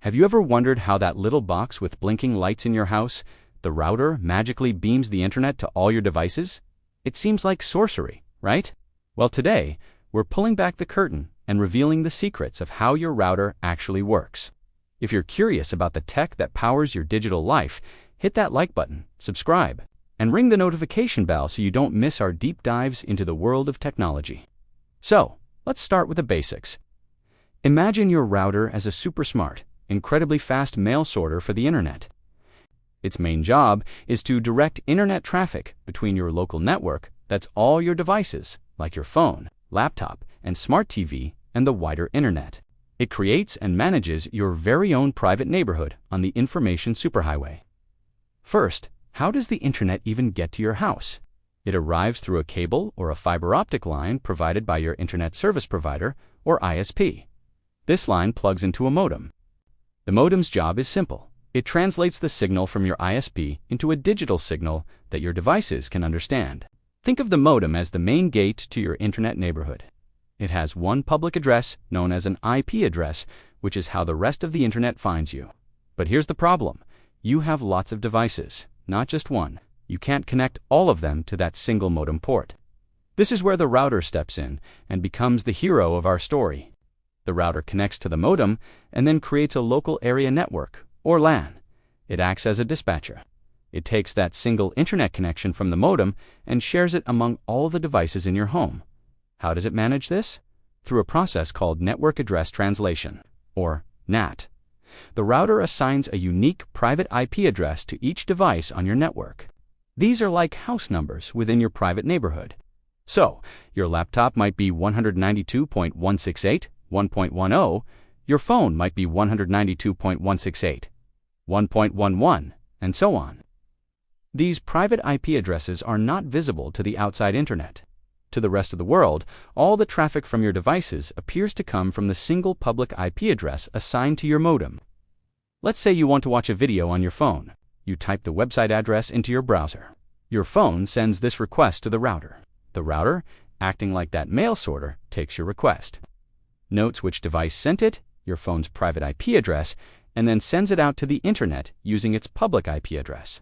Have you ever wondered how that little box with blinking lights in your house, the router, magically beams the internet to all your devices? It seems like sorcery, right? Well, today, we're pulling back the curtain and revealing the secrets of how your router actually works. If you're curious about the tech that powers your digital life, hit that like button, subscribe, and ring the notification bell so you don't miss our deep dives into the world of technology. So, let's start with the basics. Imagine your router as a super smart, incredibly fast mail sorter for the internet. Its main job is to direct internet traffic between your local network, that's all your devices, like your phone, laptop, and smart TV, and the wider internet. It creates and manages your very own private neighborhood on the information superhighway. First, how does the internet even get to your house? It arrives through a cable or a fiber optic line provided by your internet service provider, or ISP. This line plugs into a modem. The modem's job is simple. It translates the signal from your ISP into a digital signal that your devices can understand. Think of the modem as the main gate to your internet neighborhood. It has one public address known as an IP address, which is how the rest of the internet finds you. But here's the problem. You have lots of devices, not just one. You can't connect all of them to that single modem port. This is where the router steps in and becomes the hero of our story. The router connects to the modem and then creates a local area network, or LAN. It acts as a dispatcher. It takes that single internet connection from the modem and shares it among all the devices in your home. How does it manage this? Through a process called Network Address Translation, or NAT. The router assigns a unique private IP address to each device on your network. These are like house numbers within your private neighborhood. So, your laptop might be 192.168.1.10, your phone might be 192.168.1.11, and so on. These private IP addresses are not visible to the outside internet. To the rest of the world, all the traffic from your devices appears to come from the single public IP address assigned to your modem. Let's say you want to watch a video on your phone. You type the website address into your browser. Your phone sends this request to the router. The router, acting like that mail sorter, takes your request, notes which device sent it, your phone's private IP address, and then sends it out to the internet using its public IP address.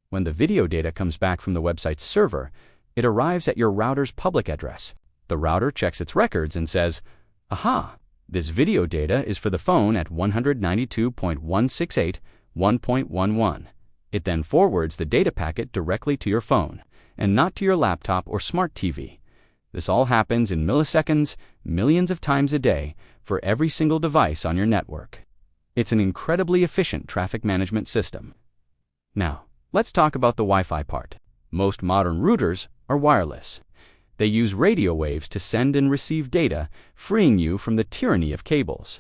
When the video data comes back from the website's server, it arrives at your router's public address. The router checks its records and says, "Aha, this video data is for the phone at 192.168.1.11. It then forwards the data packet directly to your phone, and not to your laptop or smart TV. This all happens in milliseconds, millions of times a day, for every single device on your network. It's an incredibly efficient traffic management system. Now, let's talk about the Wi-Fi part. Most modern routers are wireless. They use radio waves to send and receive data, freeing you from the tyranny of cables.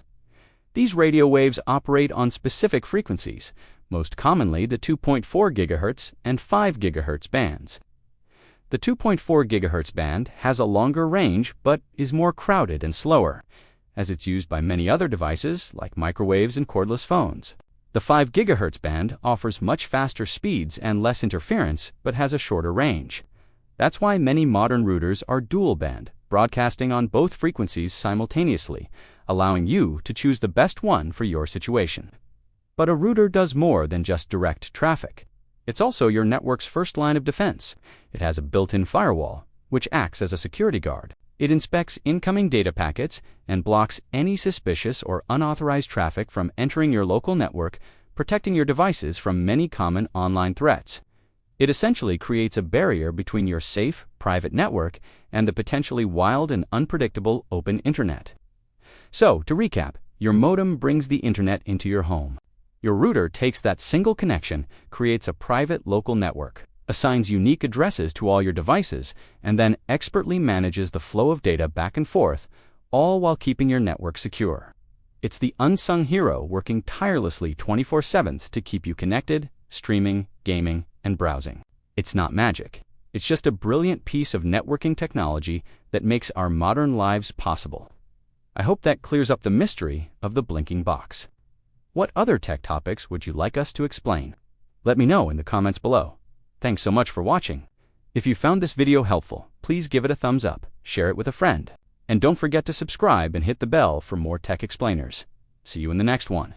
These radio waves operate on specific frequencies, most commonly the 2.4 GHz and 5 GHz bands. The 2.4 GHz band has a longer range but is more crowded and slower, as it's used by many other devices like microwaves and cordless phones. The 5 GHz band offers much faster speeds and less interference but has a shorter range. That's why many modern routers are dual band, broadcasting on both frequencies simultaneously, allowing you to choose the best one for your situation. But a router does more than just direct traffic. It's also your network's first line of defense. It has a built-in firewall, which acts as a security guard. It inspects incoming data packets and blocks any suspicious or unauthorized traffic from entering your local network, protecting your devices from many common online threats. It essentially creates a barrier between your safe, private network and the potentially wild and unpredictable open internet. So, to recap, your modem brings the internet into your home. Your router takes that single connection, creates a private local network, assigns unique addresses to all your devices, and then expertly manages the flow of data back and forth, all while keeping your network secure. It's the unsung hero working tirelessly 24/7 to keep you connected, streaming, gaming, and browsing. It's not magic. It's just a brilliant piece of networking technology that makes our modern lives possible. I hope that clears up the mystery of the blinking box. What other tech topics would you like us to explain? Let me know in the comments below. Thanks so much for watching. If you found this video helpful, please give it a thumbs up, share it with a friend, and don't forget to subscribe and hit the bell for more tech explainers. See you in the next one.